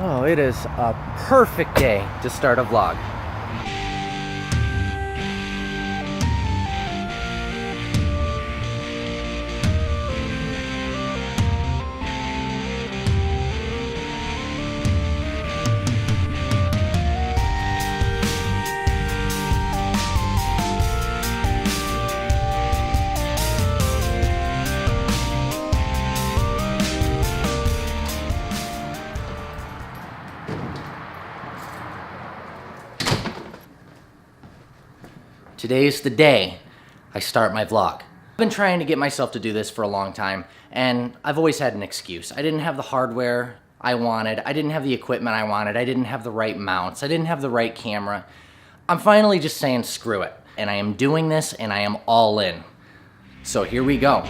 Oh, it is a perfect day to start a vlog. Today's the day I start my vlog. I've been trying to get myself to do this for a long time, and I've always had an excuse. I didn't have the hardware I wanted, I didn't have the equipment I wanted, I didn't have the right mounts, I didn't have the right camera. I'm finally just saying screw it, and I am doing this and I am all in. So here we go.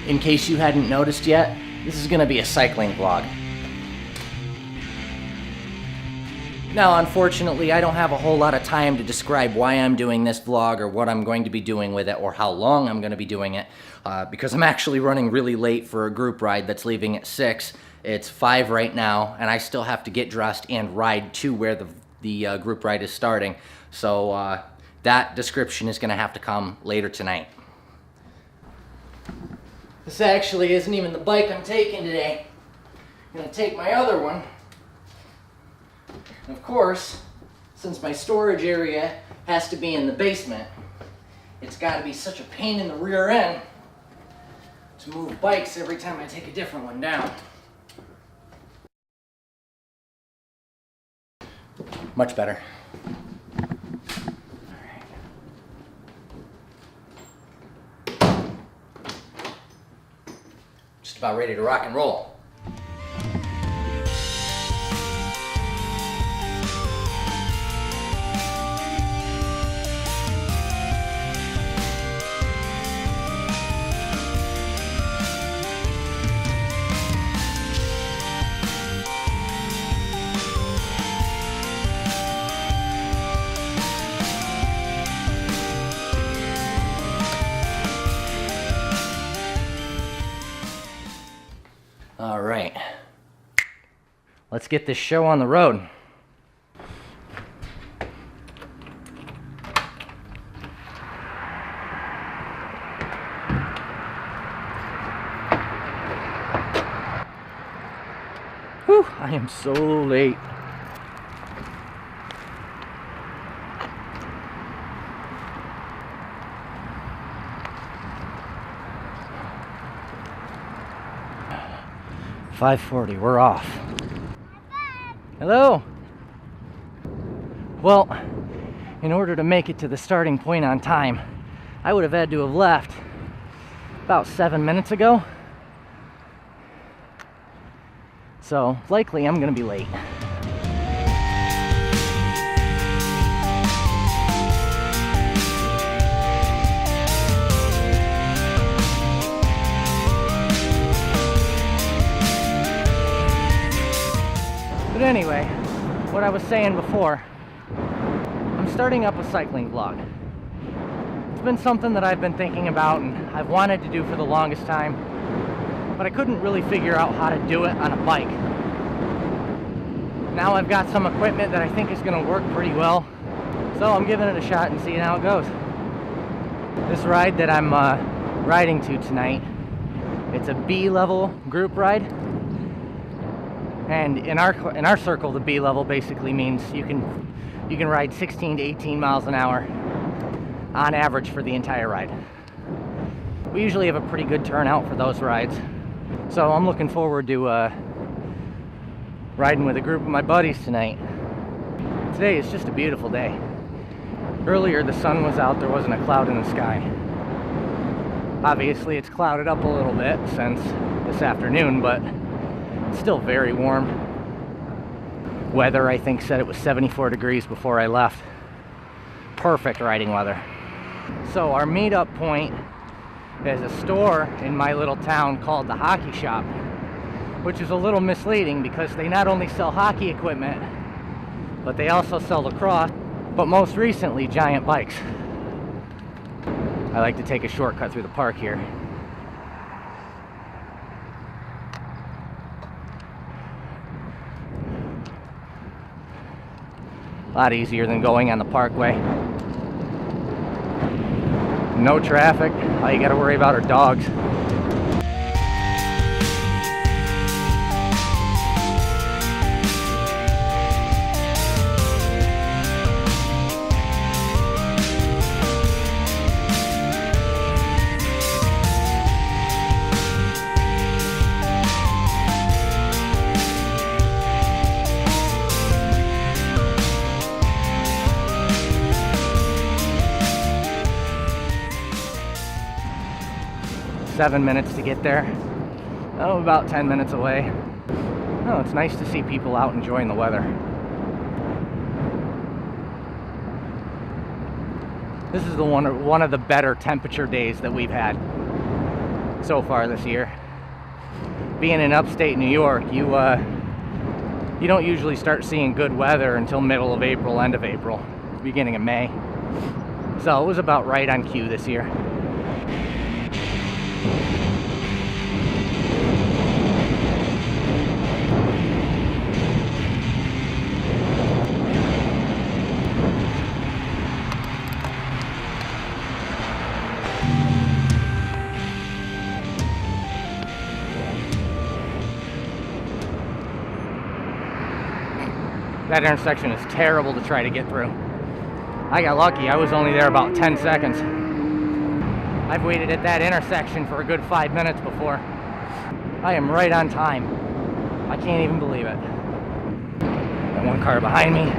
In case you hadn't noticed yet, this is gonna be a cycling vlog. Now, unfortunately, I don't have a whole lot of time to describe why I'm doing this vlog or what I'm going to be doing with it or how long I'm going to be doing it because I'm actually running really late for a group ride that's leaving at 6. It's 5 right now, and I still have to get dressed and ride to where the group ride is starting. So that description is going to have to come later tonight. This actually isn't even the bike I'm taking today. I'm going to take my other one. Of course, since my storage area has to be in the basement, it's got to be such a pain in the rear end to move bikes every time I take a different one down. Much better. All right. Just about ready to rock and roll. All right, let's get this show on the road. Whew, I am so late. .5:40, we're off. Hello. Well, in order to make it to the starting point on time, I would have had to have left about 7 minutes ago. So likely I'm gonna be late. But anyway, what I was saying before, I'm starting up a cycling vlog. It's been something that I've been thinking about and I've wanted to do for the longest time, but I couldn't really figure out how to do it on a bike. Now I've got some equipment that I think is going to work pretty well, so I'm giving it a shot and seeing how it goes. This ride that I'm riding to tonight, it's a B-level group ride. And in our circle, the B level basically means you can ride 16 to 18 miles an hour on average for the entire ride. We usually have a pretty good turnout for those rides, so I'm looking forward to riding with a group of my buddies tonight. Today is just a beautiful day. Earlier the sun was out, there wasn't a cloud in the sky. Obviously it's clouded up a little bit since this afternoon, but it's still very warm. Weather, I think, said it was 74 degrees before I left. Perfect riding weather. So our meetup point is a store in my little town called the Hockey Shop, which is a little misleading because they not only sell hockey equipment, but they also sell lacrosse, but most recently giant bikes. I like to take a shortcut through the park here. lot easier than going on the Parkway. No traffic. All you gotta worry about are dogs. Seven minutes to get there. Oh, about 10 minutes away. Oh, it's nice to see people out enjoying the weather. This is the one of the better temperature days that we've had so far this year. Being in upstate New York, you don't usually start seeing good weather until middle of April, end of April, beginning of May. So it was about right on cue this year. That intersection is terrible to try to get through. I got lucky, I was only there about 10 seconds. I've waited at that intersection for a good 5 minutes before. I am right on time. I can't even believe it. Got one car behind me.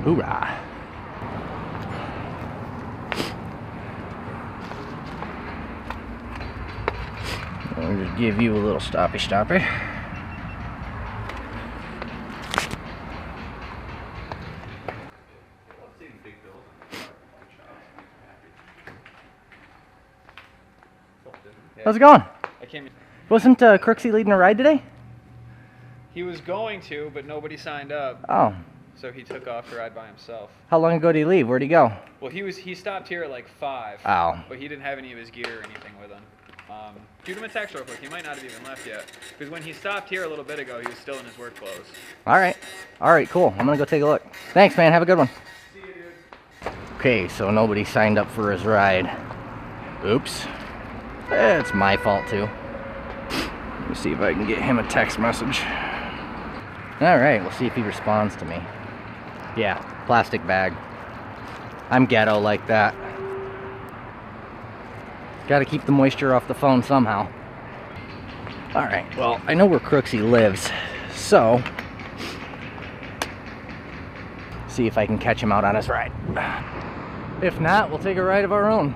Hoorah. I'll just give you a little stoppy. How's it going? Wasn't Crooksy leading a ride today? He was going to, but nobody signed up. Oh. So he took off to ride by himself. How long ago did he leave? Where'd he go? Well, he stopped here at like 5. Oh. But he didn't have any of his gear or anything with him. Shoot him a text real quick. He might not have even left yet. Because when he stopped here a little bit ago, he was still in his work clothes. All right, cool. I'm gonna go take a look. Thanks, man. Have a good one. See you, dude. Okay, so nobody signed up for his ride. Oops. It's my fault too. Let me see if I can get him a text message. All right, we'll see if he responds to me. Yeah, plastic bag. I'm ghetto like that. Gotta keep the moisture off the phone somehow. All right, well, I know where Crooksy lives, so see if I can catch him out on his ride. If not, we'll take a ride of our own.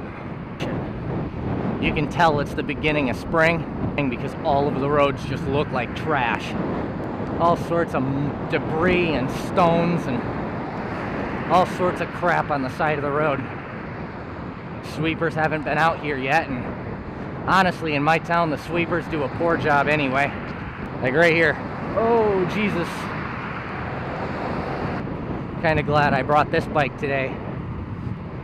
You can tell it's the beginning of spring because all of the roads just look like trash. All sorts of debris and stones and all sorts of crap on the side of the road. Sweepers haven't been out here yet, and honestly, in my town, the sweepers do a poor job anyway. Like right here. Oh, Jesus. Kind of glad I brought this bike today.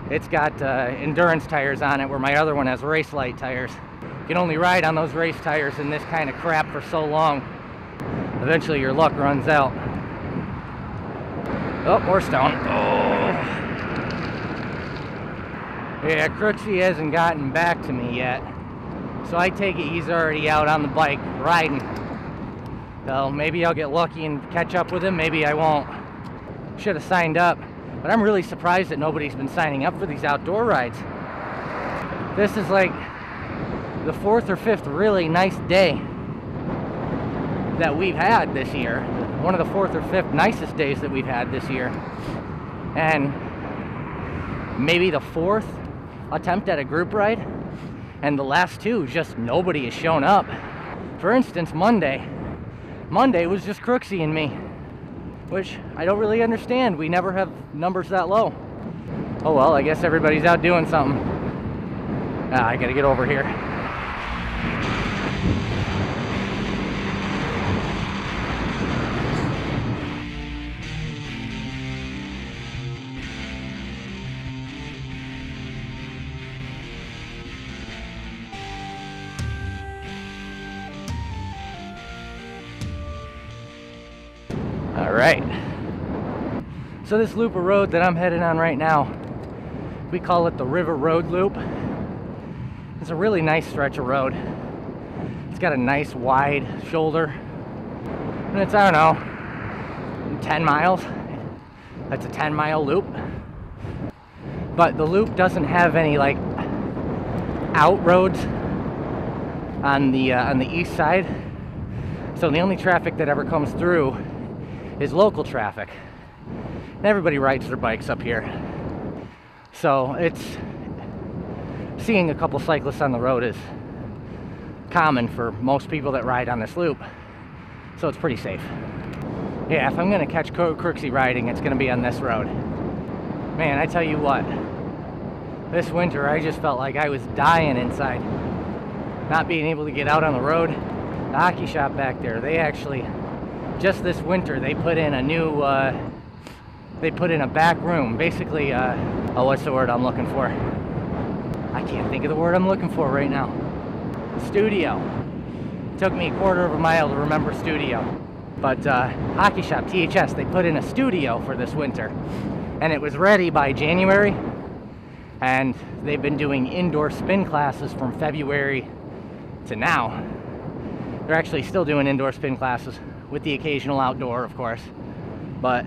It's got endurance tires on it where my other one has race light tires. You can only ride on those race tires in this kind of crap for so long. Eventually your luck runs out. Oh, more stone. Oh. Yeah, Crooksy hasn't gotten back to me yet. So I take it he's already out on the bike riding. So maybe I'll get lucky and catch up with him, maybe I won't. Should have signed up. But I'm really surprised that nobody's been signing up for these outdoor rides. This is like the 4th or 5th really nice day that we've had this year. One of the 4th or 5th nicest days that we've had this year. And maybe the 4th attempt at a group ride, and the last 2 just nobody has shown up. For instance, Monday was just Crooksy and me, which I don't really understand. We never have numbers that low. Oh well, I guess everybody's out doing something. I gotta get over here. right. So this loop of road that I'm headed on right now, we call it the River Road Loop. It's a really nice stretch of road. It's got a nice wide shoulder. And it's, I don't know, 10 miles. That's a 10-mile loop. But the loop doesn't have any like out roads on the east side. So the only traffic that ever comes through is local traffic. And everybody rides their bikes up here. So it's seeing a couple cyclists on the road is common for most people that ride on this loop. So it's pretty safe. Yeah, if I'm gonna catch Crooksy riding, it's gonna be on this road. Man, I tell you what, this winter I just felt like I was dying inside. Not being able to get out on the road. The hockey shop back there, they actually, just this winter, they put in a new, they put in a back room. Basically, oh, what's the word I'm looking for? I can't think of the word I'm looking for right now. Studio. It took me a quarter of a mile to remember studio. But hockey shop, THS, they put in a studio for this winter. And it was ready by January. And they've been doing indoor spin classes from February to now. They're actually still doing indoor spin classes with the occasional outdoor, of course. But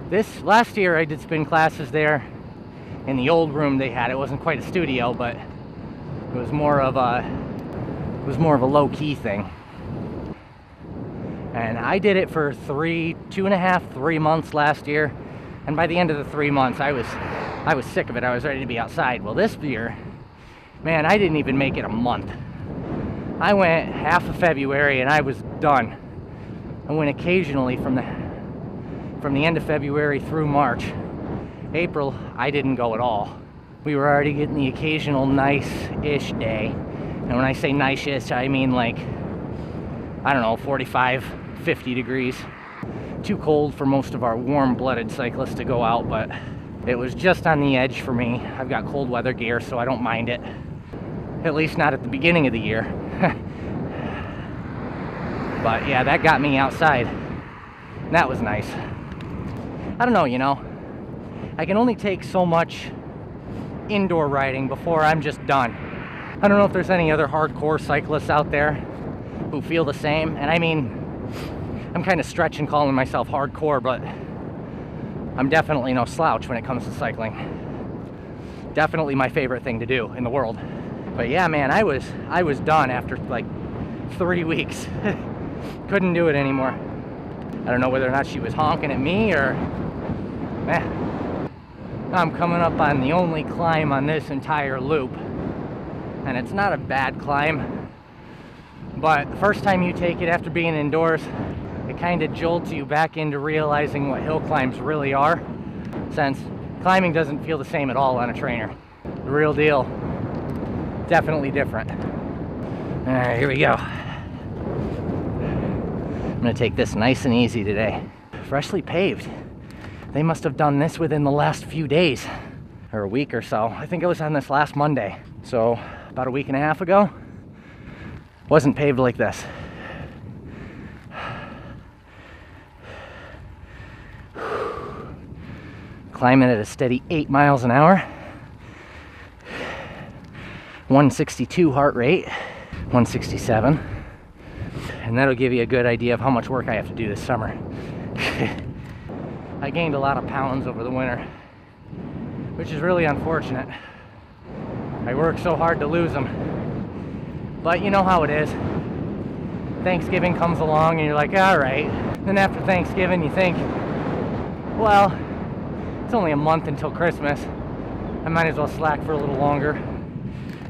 this last year I did spin classes there in the old room they had. It wasn't quite a studio, but it was more of a low-key thing. And I did it for 2.5, 3 months last year. And by the end of the 3 months, I was sick of it. I was ready to be outside. Well, this year, man, I didn't even make it a month. I went half of February and I was done. I went occasionally from the end of February through March. April, I didn't go at all. We were already getting the occasional nice-ish day. And when I say nice-ish, I mean like, I don't know, 45, 50 degrees. Too cold for most of our warm-blooded cyclists to go out, but it was just on the edge for me. I've got cold weather gear, so I don't mind it. At least not at the beginning of the year. But yeah, that got me outside. That was nice. I don't know, you know. I can only take so much indoor riding before I'm just done. I don't know if there's any other hardcore cyclists out there who feel the same. And I mean, I'm kind of stretching calling myself hardcore, but I'm definitely no slouch when it comes to cycling. Definitely my favorite thing to do in the world. But yeah, man, I was done after like 3 weeks. Couldn't do it anymore. I don't know whether or not she was honking at me or... I'm coming up on the only climb on this entire loop. And it's not a bad climb. But the first time you take it after being indoors, it kind of jolts you back into realizing what hill climbs really are, since climbing doesn't feel the same at all on a trainer. The real deal. Definitely different. All right, here we go. I'm gonna take this nice and easy today. Freshly paved. They must have done this within the last few days, or a week or so. I think it was on this last Monday. So about a week and a half ago, wasn't paved like this. Climbing at a steady 8 miles an hour. 162 heart rate, 167. And that'll give you a good idea of how much work I have to do this summer. I gained a lot of pounds over the winter, which is really unfortunate. I worked so hard to lose them. But you know how it is. Thanksgiving comes along and you're like, all right. Then after Thanksgiving you think, well, it's only a month until Christmas. I might as well slack for a little longer.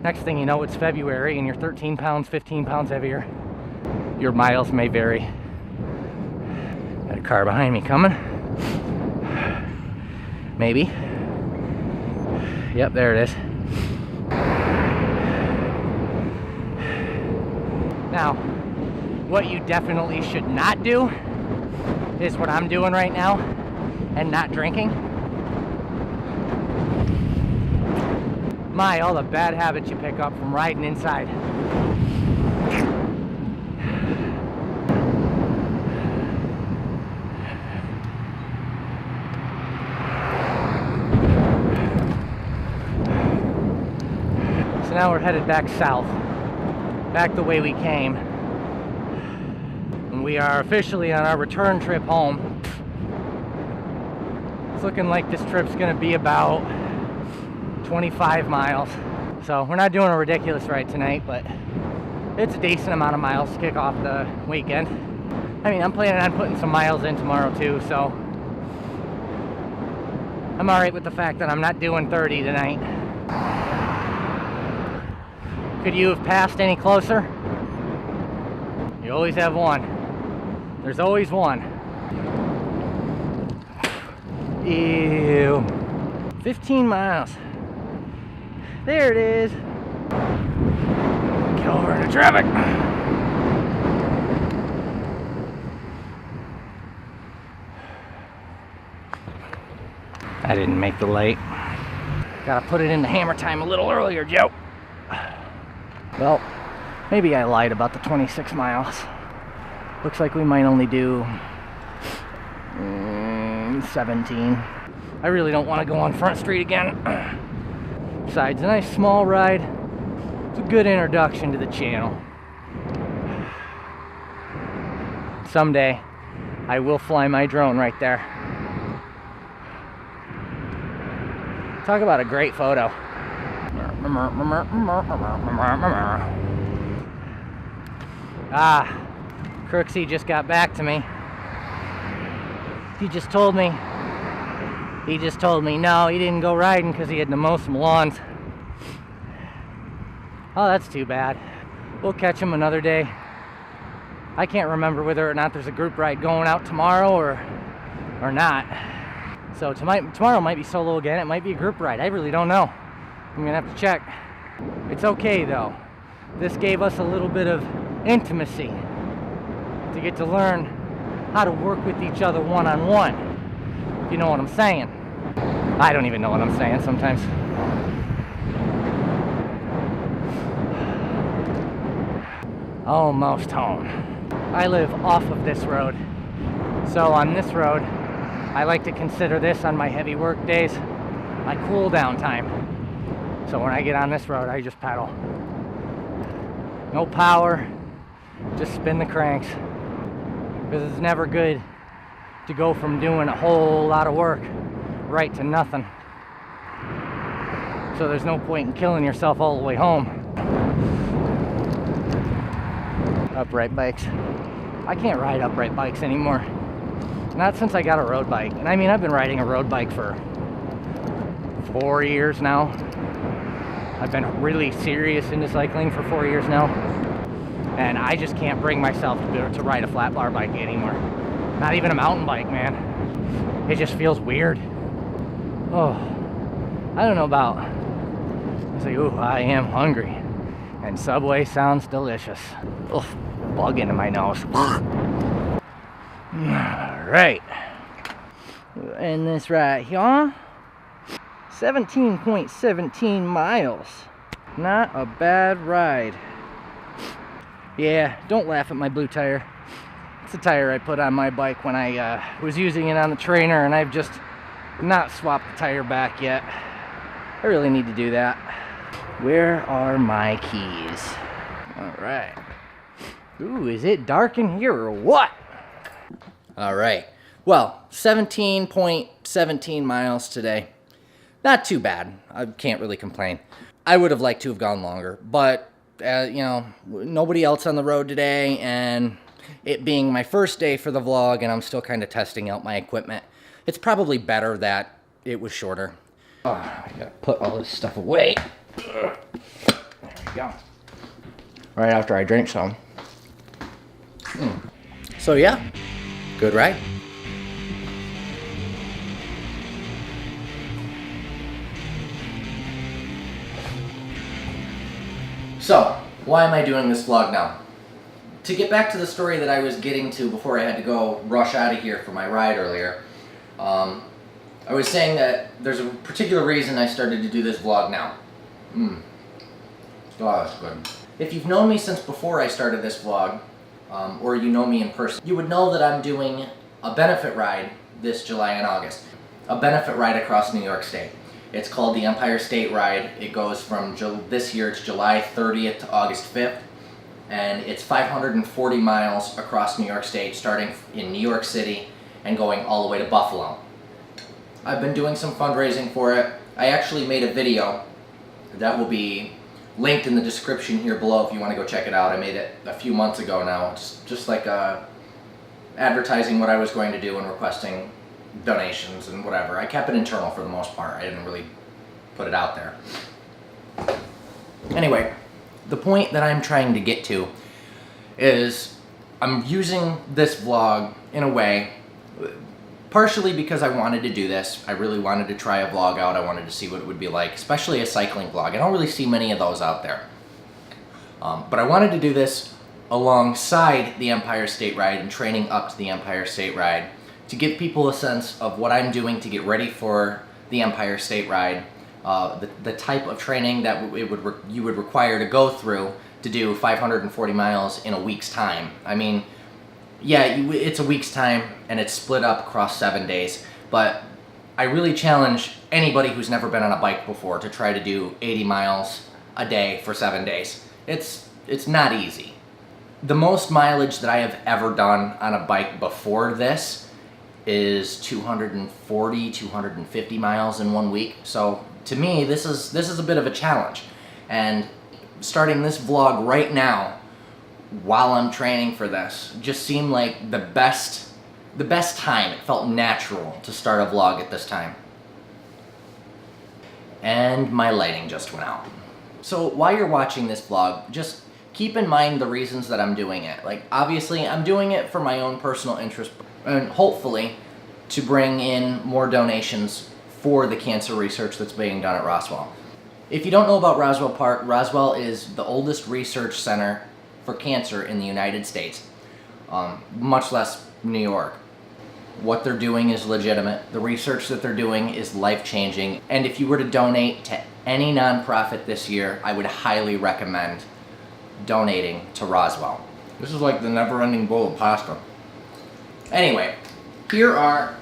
Next thing you know, it's February and you're 13 pounds, 15 pounds heavier. Your miles may vary. Got a car behind me coming. Maybe. Yep, there it is. Now, what you definitely should not do is what I'm doing right now and not drinking. My, all the bad habits you pick up from riding inside. now we're headed back south, back the way we came. And we are officially on our return trip home. It's looking like this trip's gonna be about 25 miles. So we're not doing a ridiculous ride tonight, but it's a decent amount of miles to kick off the weekend. I mean, I'm planning on putting some miles in tomorrow too, so I'm alright with the fact that I'm not doing 30 tonight. Could you have passed any closer? You always have one. There's always one. Ew. 15 miles. There it is. Get over into traffic. I didn't make the light. Gotta put it into hammer time a little earlier, Joe. Well, maybe I lied about the 26 miles. Looks like we might only do 17. I really don't want to go on Front Street again. Besides, a nice small ride. It's a good introduction to the channel. Someday, I will fly my drone right there. Talk about a great photo. Ah, Crooksy just got back to me. He just told me no, he didn't go riding because he had to mow some lawns. Oh, that's too bad. We'll catch him another day. I can't remember whether or not there's a group ride going out tomorrow or not. So tomorrow might be solo again. It might be a group ride. I really don't know. I'm gonna have to check. It's okay though. This gave us a little bit of intimacy to get to learn how to work with each other one-on-one. If you know what I'm saying. I don't even know what I'm saying sometimes. Almost home. I live off of this road. So on this road, I like to consider this on my heavy work days my cool down time. So when I get on this road, I just pedal. No power, just spin the cranks. Because it's never good to go from doing a whole lot of work right to nothing. So there's no point in killing yourself all the way home. Upright bikes. I can't ride upright bikes anymore. Not since I got a road bike. And I mean, I've been riding a road bike for 4 years now. I've been really serious into cycling for 4 years now. And I just can't bring myself to ride a flat bar bike anymore. Not even a mountain bike, man. It just feels weird. Oh, I don't know about. It's like, ooh, I am hungry. And Subway sounds delicious. Ugh, bug into my nose. Alright. And this right here. 17.17 miles. Not a bad ride. Yeah, don't laugh at my blue tire. It's a tire I put on my bike when I was using it on the trainer, and I've just not swapped the tire back yet. I really need to do that. Where are my keys? Alright. Ooh, is it dark in here or what? Alright. Well, 17.17 miles today. Not too bad. I can't really complain. I would have liked to have gone longer, but you know, nobody else on the road today, and it being my first day for the vlog, and I'm still kind of testing out my equipment, it's probably better that it was shorter. Oh, I gotta put all this stuff away. There we go. Right after I drink some. So yeah, good ride. So, why am I doing this vlog now? To get back to the story that I was getting to before I had to go rush out of here for my ride earlier, I was saying that there's a particular reason I started to do this vlog now. Oh, that's good. If you've known me since before I started this vlog, or you know me in person, you would know that I'm doing a benefit ride this July and August. A benefit ride across New York State. It's called the Empire State Ride. It goes from this year, it's July 30th to August 5th. And it's 540 miles across New York State, starting in New York City and going all the way to Buffalo. I've been doing some fundraising for it. I actually made a video that will be linked in the description here below if you want to go check it out. I made it a few months ago now, just like advertising what I was going to do and requesting donations and whatever. I kept it internal for the most part. I didn't really put it out there. Anyway, the point that I'm trying to get to is I'm using this vlog in a way, partially because I wanted to do this. I really wanted to try a vlog out. I wanted to see what it would be like, especially a cycling vlog. I don't really see many of those out there. But I wanted to do this alongside the Empire State Ride and training up to the Empire State Ride to give people a sense of what I'm doing to get ready for the Empire State Ride, the type of training that you would require to go through to do 540 miles in a week's time. I mean, yeah, it's a week's time and it's split up across 7 days, but I really challenge anybody who's never been on a bike before to try to do 80 miles a day for 7 days. It's not easy. The most mileage that I have ever done on a bike before this is 240, 250 miles in 1 week. So to me, this is a bit of a challenge. And starting this vlog right now while I'm training for this just seemed like the best time. It felt natural to start a vlog at this time. And my lighting just went out. So while you're watching this vlog, just keep in mind the reasons that I'm doing it. Like, obviously, I'm doing it for my own personal interest and hopefully to bring in more donations for the cancer research that's being done at Roswell. If you don't know about Roswell Park, Roswell is the oldest research center for cancer in the United States, much less New York. What they're doing is legitimate. The research that they're doing is life-changing. And if you were to donate to any nonprofit this year, I would highly recommend donating to Roswell. This is like the never-ending bowl of pasta. Anyway, here are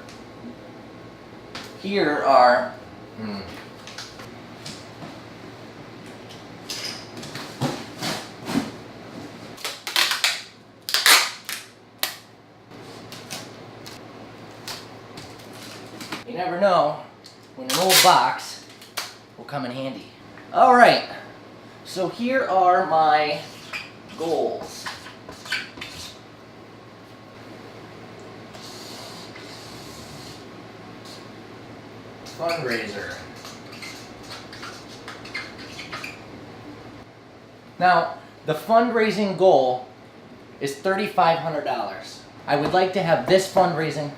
you never know when an old box will come in handy. All right, so here are my goals. Fundraiser. Now, the fundraising goal is $3,500. I'd like to have this fundraising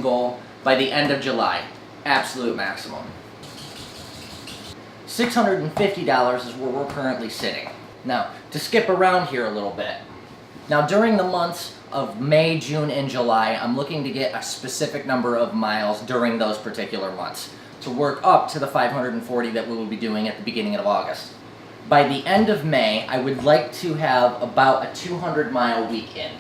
goal by the end of July. Absolute maximum. $650 is where we're currently sitting. Now, to skip around here a little bit. Now, during the months of May, June, and July, I'm looking to get a specific number of miles during those particular months to work up to the 540 that we will be doing at the beginning of August. By the end of May, I would like to have about a 200-mile week in.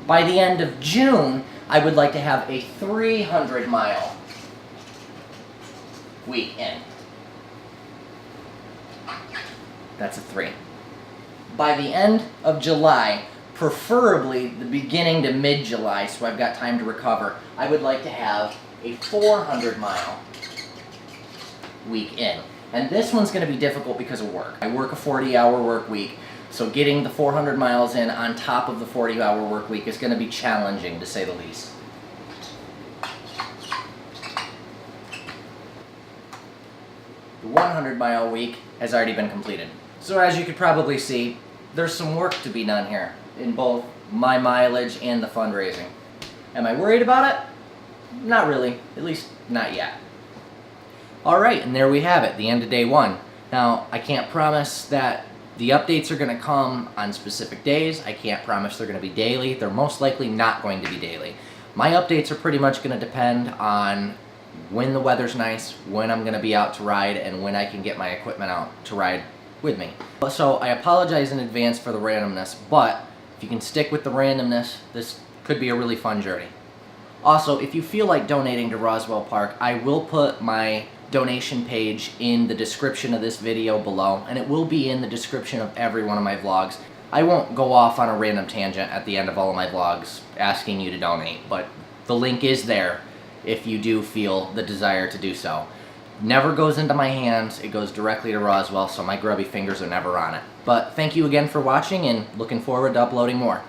By the end of June, I would like to have a 300-mile week in. That's a 3. By the end of July, preferably the beginning to mid-July, so I've got time to recover, I would like to have a 400-mile week in. And this one's going to be difficult because of work. I work a 40-hour work week, so getting the 400 miles in on top of the 40-hour work week is going to be challenging, to say the least. The 100-mile week has already been completed. So as you could probably see, there's some work to be done here in both my mileage and the fundraising. Am I worried about it? Not really, at least not yet. Alright, and there we have it, the end of day 1. Now, I can't promise that the updates are going to come on specific days. I can't promise they're going to be daily. They're most likely not going to be daily. My updates are pretty much going to depend on when the weather's nice, when I'm going to be out to ride, and when I can get my equipment out to ride with me. So I apologize in advance for the randomness, but if you can stick with the randomness, this could be a really fun journey. Also, if you feel like donating to Roswell Park, I will put my donation page in the description of this video below, and it will be in the description of every one of my vlogs. I won't go off on a random tangent at the end of all of my vlogs asking you to donate, but the link is there if you do feel the desire to do so. Never goes into my hands, it goes directly to Roswell, so my grubby fingers are never on it. But thank you again for watching, and looking forward to uploading more.